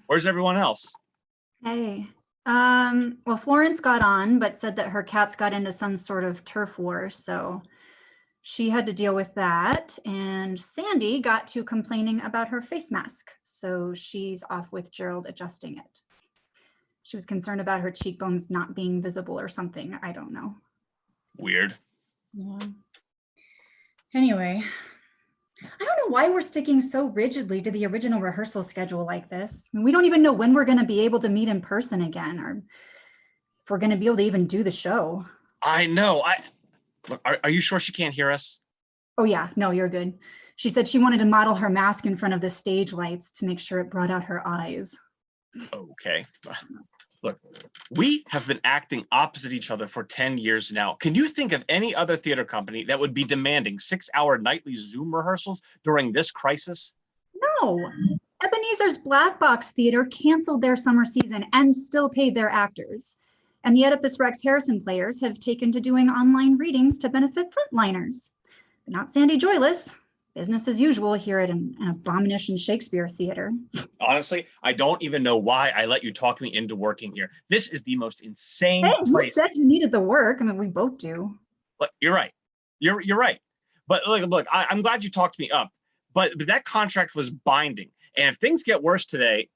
Where's everyone else? Hey. Well, Florence got on, but said that her cats got into some sort of turf war, so she had to deal with that. And Sandy got to complaining about her face mask, so she's off with Gerald adjusting it. She was concerned about her cheekbones not being visible or something. I don't know. Weird. Yeah. Anyway, I don't know why we're sticking so rigidly to the original rehearsal schedule like this. I mean, we don't even know when we're going to be able to meet in person again, or if we're going to be able to even do the show. I know. Are you sure she can't hear us? Oh yeah, no, you're good. She said she wanted to model her mask in front of the stage lights to make sure it brought out her eyes. Okay. Look, we have been acting opposite each other for 10 years now. Can you think of any other theater company that would be demanding 6-hour nightly Zoom rehearsals during this crisis? No. Ebenezer's Black Box Theater canceled their summer season and still paid their actors. And the Oedipus Rex Harrison players have taken to doing online readings to benefit frontliners. But not Sandy Joyless. Business as usual here at an Abomination Shakespeare Theater. Honestly, I don't even know why I let you talk me into working here. This is the most insane place. You said you needed the work. I mean, we both do. But you're right. You're right. But look, I'm glad you talked me up. But that contract was binding. And if things get worse today...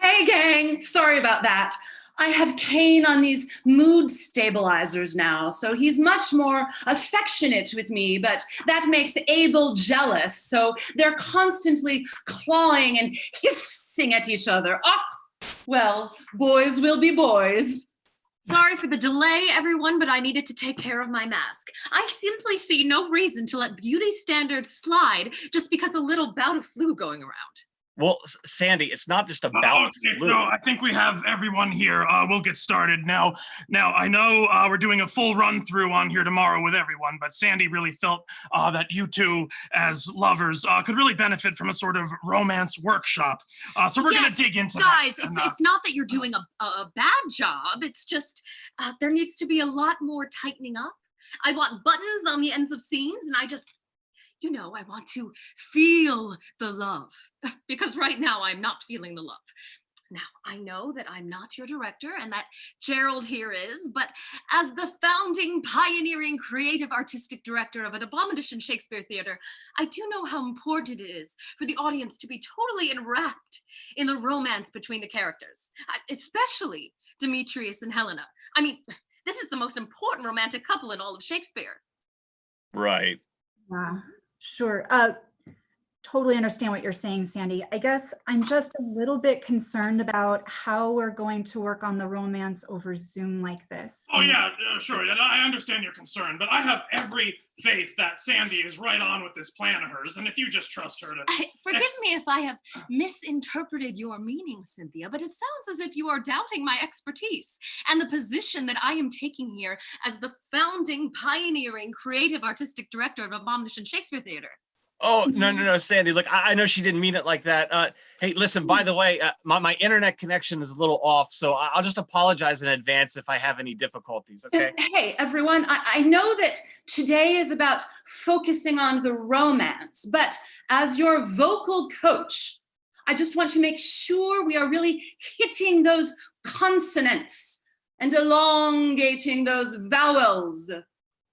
Hey, gang. Sorry about that. I have Kane on these mood stabilizers now, so he's much more affectionate with me, but that makes Abel jealous, so they're constantly clawing and hissing at each other. Oh, well, boys will be boys. Sorry for the delay, everyone, but I needed to take care of my mask. I simply see no reason to let beauty standards slide just because a little bout of flu going around. Well, Sandy, it's not just about flu. No, I think we have everyone here. We'll get started now. Now, I know we're doing a full run through on here tomorrow with everyone, but Sandy really felt that you two, as lovers, could really benefit from a sort of romance workshop. So we're going to dig into guys, that. Guys, it's not that you're doing a bad job. It's just there needs to be a lot more tightening up. I want buttons on the ends of scenes, and I want to feel the love, because right now I'm not feeling the love. Now, I know that I'm not your director and that Gerald here is, but as the founding, pioneering, creative, artistic director of an Abomination Shakespeare Theater, I do know how important it is for the audience to be totally enwrapped in the romance between the characters, especially Demetrius and Helena. I mean, this is the most important romantic couple in all of Shakespeare. Right. Yeah. Sure. Totally understand what you're saying, Sandy. I guess I'm just a little bit concerned about how we're going to work on the romance over Zoom like this. Oh, yeah, sure. And I understand your concern, but I have every faith that Sandy is right on with this plan of hers. And if you just trust her to... Forgive me if I have misinterpreted your meaning, Cynthia, but it sounds as if you are doubting my expertise and the position that I am taking here as the founding, pioneering, creative, artistic director of Abomination Shakespeare Theater. Oh, no, Sandy, look, I know she didn't mean it like that. Hey, listen, by the way, my internet connection is a little off, so I'll just apologize in advance if I have any difficulties, okay? Hey, everyone, I know that today is about focusing on the romance, but as your vocal coach, I just want to make sure we are really hitting those consonants and elongating those vowels,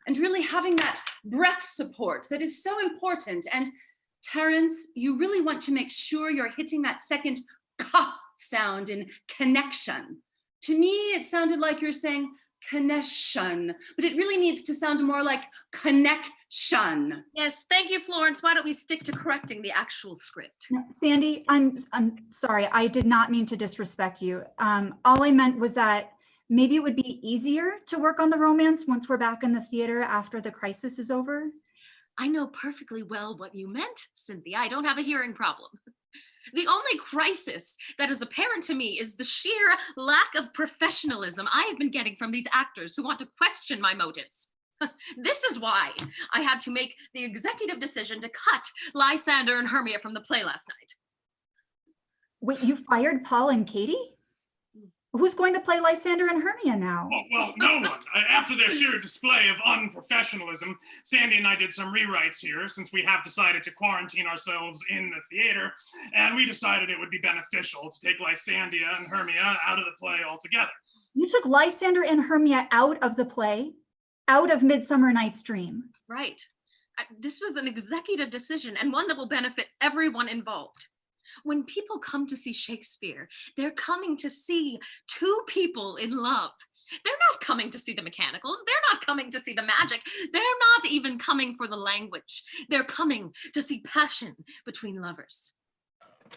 and really having that breath support that is so important. And Terrence, you really want to make sure you're hitting that second ka sound in connection. To me, it sounded like you're saying connection, but it really needs to sound more like connection. Yes, thank you, Florence. Why don't we stick to correcting the actual script? No, Sandy, I'm sorry. I did not mean to disrespect you. All I meant was that maybe it would be easier to work on the romance once we're back in the theater after the crisis is over. I know perfectly well what you meant, Cynthia. I don't have a hearing problem. The only crisis that is apparent to me is the sheer lack of professionalism I have been getting from these actors who want to question my motives. This is why I had to make the executive decision to cut Lysander and Hermia from the play last night. Wait, you fired Paul and Katie? who's going to play Lysander and Hermia now? Oh, well, no one. After their sheer display of unprofessionalism, Sandy and I did some rewrites here since we have decided to quarantine ourselves in the theater, and we decided it would be beneficial to take Lysandia and Hermia out of the play altogether. You took Lysander and Hermia out of the play, out of Midsummer Night's Dream. Right. This was an executive decision and one that will benefit everyone involved. When people come to see Shakespeare, they're coming to see two people in love. They're not coming to see the mechanicals. They're not coming to see the magic. They're not even coming for the language. They're coming to see passion between lovers.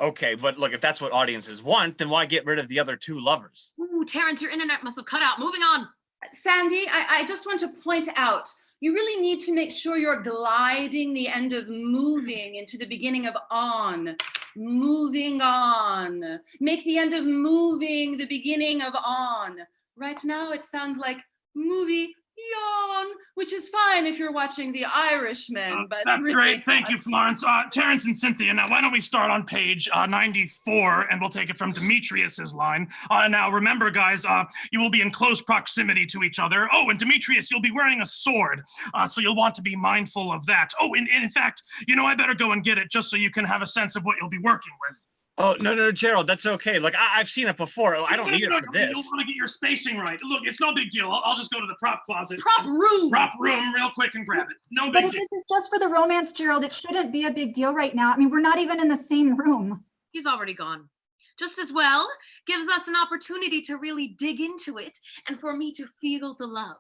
Okay, but look, if that's what audiences want, then why get rid of the other two lovers? Ooh, Terrence, your internet must have cut out. Moving on. Sandy, I just want to point out, you really need to make sure you're gliding the end of moving into the beginning of on. Moving on. Make the end of moving the beginning of on. Right now it sounds like movie yawn, which is fine if you're watching The Irishman, but That's really great. Thank not. you, Florence. Terrence and Cynthia, now why don't we start on page 94, and we'll take it from Demetrius's line. Now, remember, guys, you will be in close proximity to each other. Oh, and Demetrius, you'll be wearing a sword, so you'll want to be mindful of that. Oh, and in fact, you know, I better go and get it just so you can have a sense of what you'll be working with. Oh, no, Gerald, that's okay. Like, I've seen it before. I don't need it for this. You'll want to get your spacing right. Look, it's no big deal. I'll just go to the prop closet. Prop room. Prop room real quick and grab it. No But big if deal. this is just for the romance, Gerald, it shouldn't be a big deal right now. I mean, we're not even in the same room. He's already gone. Just as well, gives us an opportunity to really dig into it and for me to feel the love.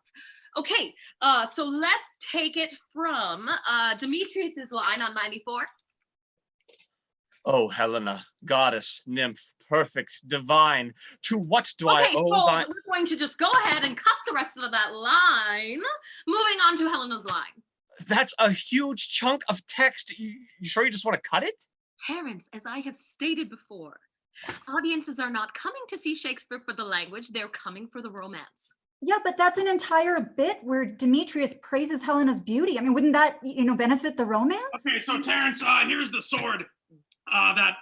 Okay, so let's take it from Demetrius's line on 94. Oh, Helena, goddess, nymph, perfect, divine, to what do I Okay, owe so thy... we're going to just go ahead and cut the rest of that line. Moving on to Helena's line. That's a huge chunk of text. You sure you just want to cut it? Terrence, as I have stated before, audiences are not coming to see Shakespeare for the language, they're coming for the romance. Yeah, but that's an entire bit where Demetrius praises Helena's beauty. I mean, wouldn't that, benefit the romance? Okay, so Terrence, here's the sword that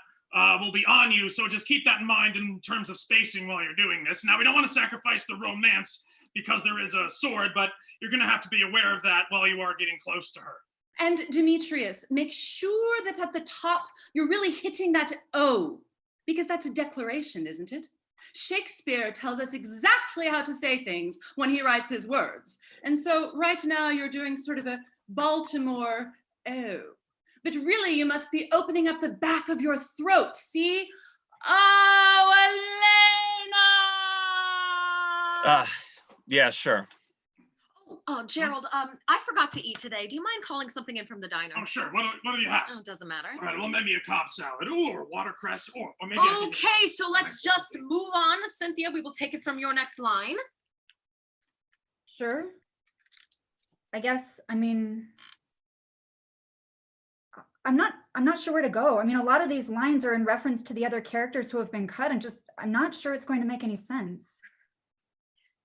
will be on you. So just keep that in mind in terms of spacing while you're doing this. Now, we don't want to sacrifice the romance because there is a sword, but you're going to have to be aware of that while you are getting close to her. And Demetrius, make sure that at the top, you're really hitting that O, because that's a declaration, isn't it? Shakespeare tells us exactly how to say things when he writes his words. And so right now you're doing sort of a Baltimore O. But really, you must be opening up the back of your throat. See? Oh, Elena! Yeah, sure. Oh, Gerald, I forgot to eat today. Do you mind calling something in from the diner? Oh, sure. What do you have? Oh, it doesn't matter. All right, well, maybe a Cobb salad, or watercress, or maybe... Okay, so let's just move on. Cynthia, we will take it from your next line. Sure. I guess, I'm not sure where to go. I mean, a lot of these lines are in reference to the other characters who have been cut, and I'm not sure it's going to make any sense.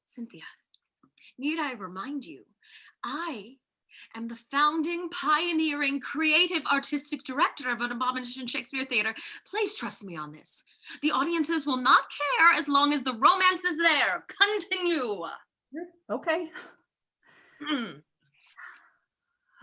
Cynthia, need I remind you, I am the founding, pioneering, creative, artistic director of an Abomination Shakespeare Theater. Please trust me on this. The audiences will not care as long as the romance is there. Continue. Okay.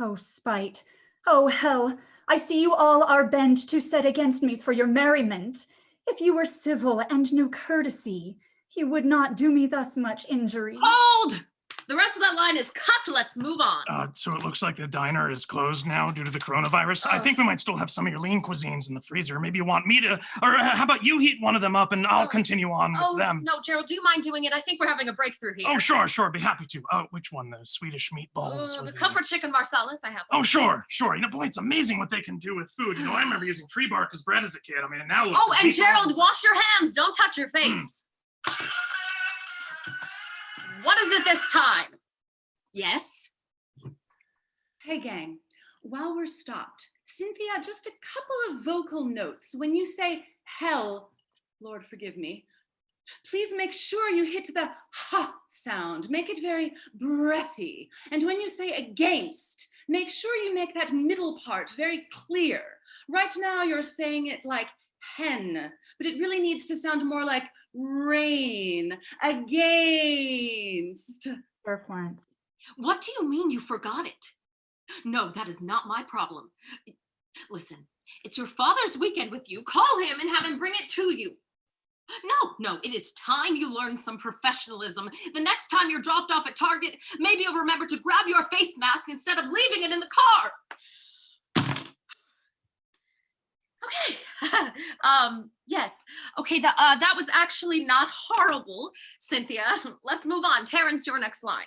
Oh, spite. Oh, hell. I see you all are bent to set against me for your merriment. If you were civil and knew courtesy, you would not do me thus much injury. Hold! The rest of that line is cut. Let's move on. So it looks like the diner is closed now due to the coronavirus. I think we might still have some of your lean cuisines in the freezer. Maybe you want me to, or how about you heat one of them up and I'll continue on with them. No, Gerald, do you mind doing it? I think we're having a breakthrough here. Oh, sure, be happy to. Oh, which one? The Swedish meatballs? or The comfort chicken marsala, if I have one. Oh, sure. You know, boy, it's amazing what they can do with food. You know, I remember using tree bark as bread as a kid. I mean, and now look. Oh, and Gerald, wash your hands. Don't touch your face. What is it this time? Yes? Hey, gang, while we're stopped, Cynthia, just a couple of vocal notes. When you say hell, Lord forgive me, please make sure you hit the ha sound. Make it very breathy. And when you say against, make sure you make that middle part very clear. Right now, you're saying it like hen, but it really needs to sound more like reign against. Sir Florence. What do you mean you forgot it? No, that is not my problem. Listen, it's your father's weekend with you. Call him and have him bring it to you. No, it is time you learn some professionalism. The next time you're dropped off at Target, maybe you'll remember to grab your face mask instead of leaving it in the car. Okay. Yes. Okay, that was actually not horrible, Cynthia. Let's move on. Terrence, your next line.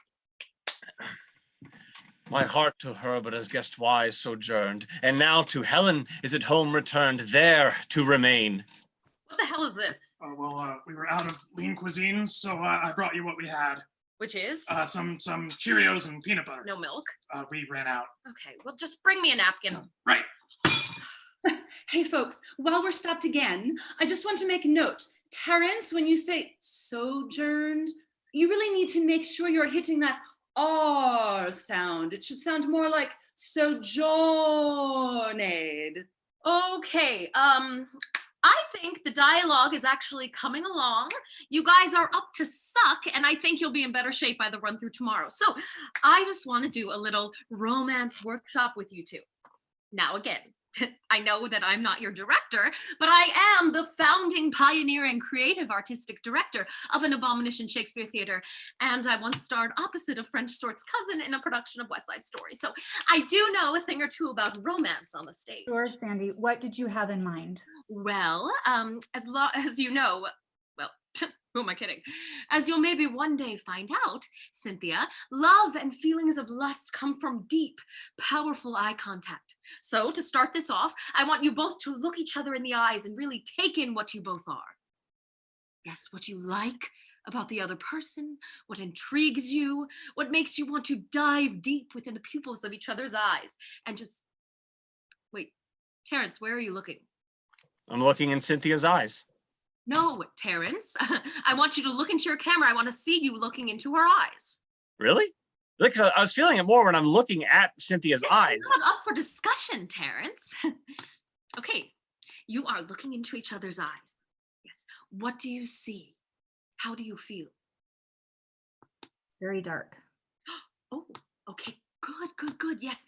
My heart to her but as guest wise sojourned, and now to Helen is at home returned, there to remain. What the hell is this? We were out of lean cuisines, so I brought you what we had. Which is? Some Cheerios and peanut butter. No milk? We ran out. Okay, well, just bring me a napkin. Right. Hey folks, while we're stopped again, I just want to make a note. Terrence, when you say sojourned, you really need to make sure you're hitting that R sound. It should sound more like sojourned. Okay, I think the dialogue is actually coming along. You guys are up to suck, and I think you'll be in better shape by the run through tomorrow. So I just want to do a little romance workshop with you two. Now, again, I know that I'm not your director, but I am the founding, pioneering, creative artistic director of an Abomination Shakespeare Theater, and I once starred opposite of French Stort's cousin in a production of West Side Story. So I do know a thing or two about romance on the stage. Sure, Sandy. What did you have in mind? Well, as you know, well, who am I kidding? As you'll maybe one day find out, Cynthia, love and feelings of lust come from deep, powerful eye contact. So to start this off, I want you both to look each other in the eyes and really take in what you both are. Yes, what you like about the other person, what intrigues you, what makes you want to dive deep within the pupils of each other's eyes. And just, wait, Terrence, where are you looking? I'm looking in Cynthia's eyes. No, Terrence, I want you to look into your camera. I want to see you looking into her eyes. Really? Because I was feeling it more when I'm looking at Cynthia's eyes. It's not up for discussion, Terrence. Okay, you are looking into each other's eyes. Yes. What do you see? How do you feel? Very dark. Oh, okay. Good. Yes.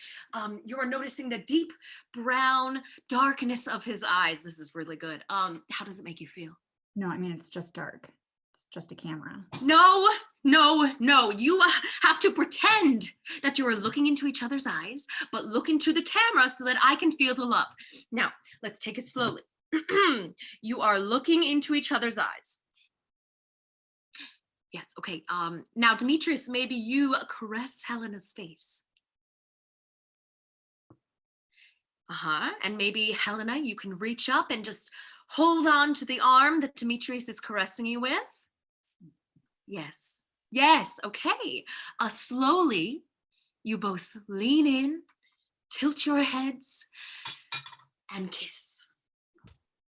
You are noticing the deep brown darkness of his eyes. This is really good. How does it make you feel? No, I mean, it's just dark. It's just a camera. No. You have to pretend that you are looking into each other's eyes, but look into the camera so that I can feel the love. Now, let's take it slowly. You are looking into each other's eyes. Yes, okay. Now, Demetrius, maybe you caress Helena's face. And maybe, Helena, you can reach up and just hold on to the arm that Demetrius is caressing you with. Yes, okay. Slowly, you both lean in, tilt your heads, and kiss.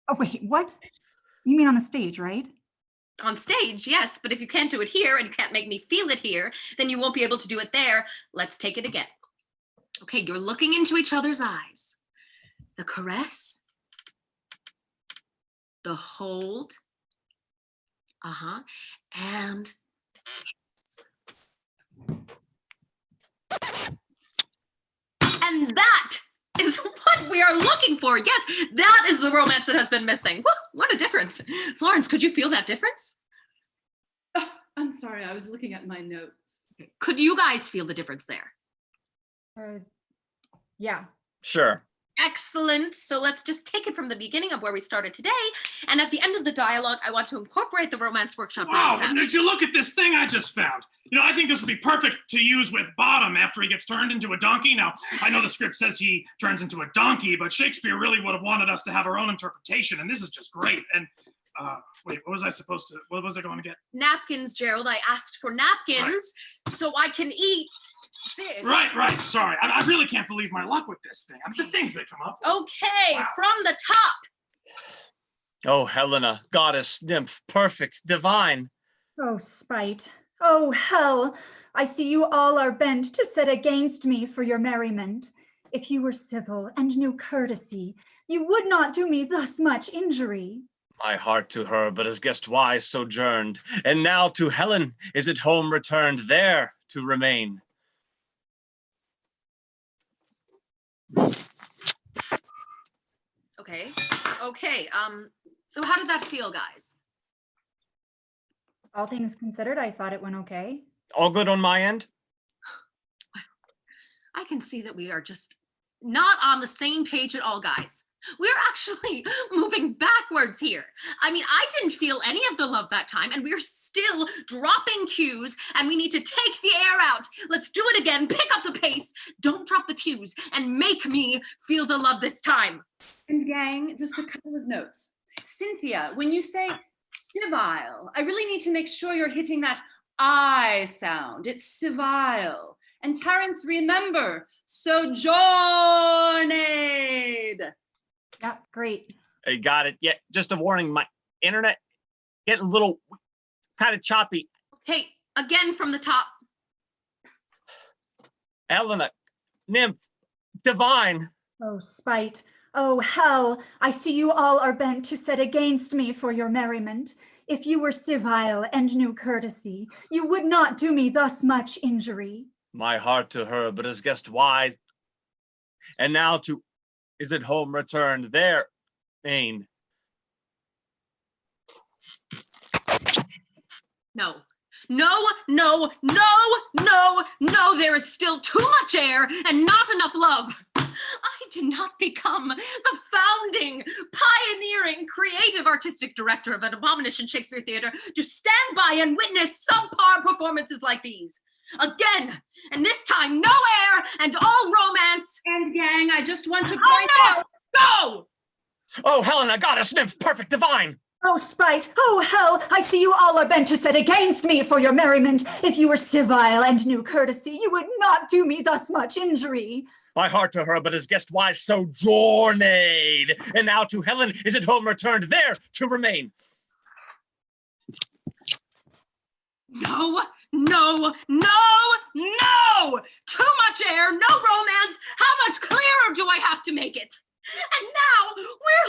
Oh, wait, what? You mean on the stage, right? On stage, yes, but if you can't do it here and you can't make me feel it here, then you won't be able to do it there. Let's take it again. Okay, you're looking into each other's eyes. The caress, the hold, and kiss. And that is what we are looking for. Yes, that is the romance that has been missing. What a difference. Florence, could you feel that difference? Oh, I'm sorry, I was looking at my notes. Could you guys feel the difference there? Yeah. Sure. Excellent. So let's just take it from the beginning of where we started today. And at the end of the dialogue, I want to incorporate the romance workshop. Wow, did you look at this thing I just found? You know, I think this would be perfect to use with Bottom after he gets turned into a donkey. Now, I know the script says he turns into a donkey, but Shakespeare really would have wanted us to have our own interpretation, and this is just great. And wait, what was I going to get? Napkins, Gerald. I asked for napkins so I can eat this. Right. Sorry. I really can't believe my luck with this thing. I mean, the things that come up. Okay, wow. From the top. Oh, Helena, goddess, nymph, perfect, divine. Oh, spite. Oh, hell. I see you all are bent to set against me for your merriment. If you were civil and knew courtesy, you would not do me thus much injury. My heart to her, but as guest wise sojourned, and now to Helen is it home returned, there to remain. Okay. Okay. So how did that feel, guys? All things considered, I thought it went okay. All good on my end? I can see that we are just not on the same page at all, guys. We're actually moving backwards here. I mean, I didn't feel any of the love that time, and we're still dropping cues, and we need to take the air out. Let's do it again. Pick up the pace. Don't drop the cues, and make me feel the love this time. And gang, just a couple of notes. Cynthia, when you say civile, I really need to make sure you're hitting that I sound. It's civile. And Terrence, remember, sojourned. Yeah, great. Hey, got it. Yeah, just a warning, my internet getting a little kind of choppy. Okay, again from the top. Elena, nymph, divine. Oh, spite. Oh, hell. I see you all are bent to set against me for your merriment. If you were civile and knew courtesy, you would not do me thus much injury. My heart to her, but as guest wise. And now to, is it home returned, there, Maine. No, no, no, no, no, no, there is still too much air and not enough love. I did not become the founding, pioneering, creative artistic director of an abomination Shakespeare theater to stand by and witness subpar performances like these. Again, and this time no air and all romance. And gang, I just want to point out. Go! Oh, Helena, goddess, nymph, perfect, divine. Oh, spite. Oh, hell. I see you all are bent to set against me for your merriment. If you were civile and knew courtesy, you would not do me thus much injury. My heart to her, but as guest wise sojourned. And now to Helen is it home returned, there to remain. No, no, no, no! Too much air, no romance. How much clearer do I have to make it? And now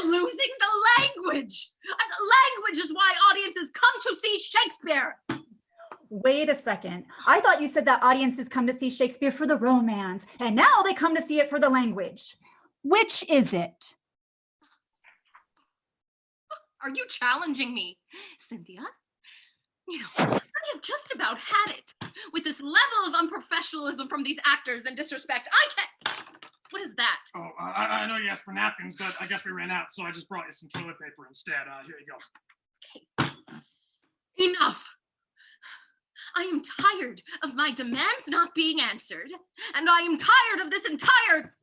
we're losing the language. Language is why audiences come to see Shakespeare. Wait a second. I thought you said that audiences come to see Shakespeare for the romance, and now they come to see it for the language. Which is it? Are you challenging me, Cynthia? You know, I have just about had it with this level of unprofessionalism from these actors and disrespect. I can't. What is that? Oh, I know you asked for napkins, but I guess we ran out, so I just brought you some toilet paper instead. Here you go. Okay. Enough. I am tired of my demands not being answered, and I am tired of this entire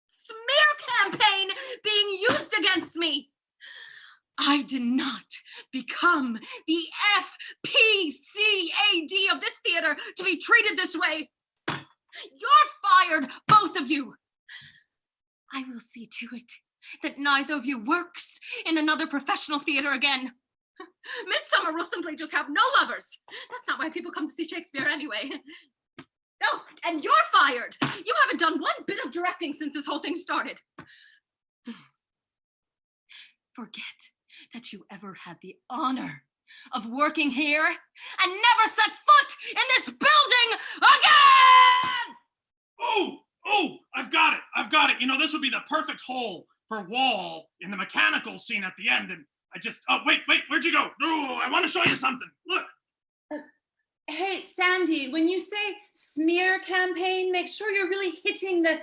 smear campaign being used against me. I did not become the FPCAD of this theater to be treated this way. You're fired, both of you. I will see to it that neither of you works in another professional theater again. Midsummer will simply just have no lovers. That's not why people come to see Shakespeare anyway. Oh, and you're fired. You haven't done one bit of directing since this whole thing started. Forget that you ever had the honor of working here and never set foot in this building again! Oh, I've got it. You know, this would be the perfect hole for Wall in the mechanical scene at the end. And wait, where'd you go? No, I want to show you something. Look. Hey, Sandy, when you say smear campaign, make sure you're really hitting the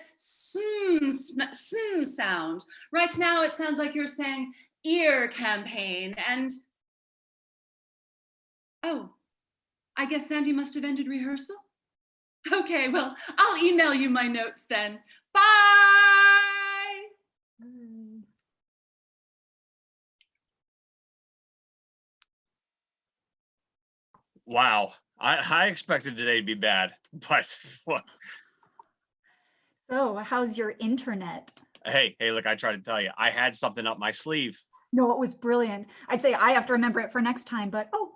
sound. Right now, it sounds like you're saying ear campaign and... Oh, I guess Sandy must have ended rehearsal? Okay, well, I'll email you my notes then. Bye! Wow. I expected today to be bad, but So, how's your internet? hey, look, I tried to tell you, I had something up my sleeve. No, it was brilliant. I'd say I have to remember it for next time, but oh,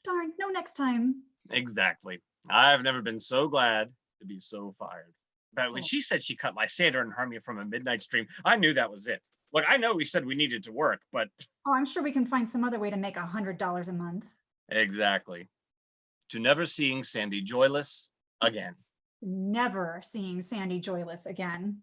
darn, no next time. Exactly. I've never been so glad to be so fired. But when she said she cut Lysander and Hermia from A Midnight Stream, I knew that was it. Look, I know we said we needed to work, but Oh, I'm sure we can find some other way to make $100 a month. exactly. To never seeing Sandy joyless again. Never seeing Sandy joyless again.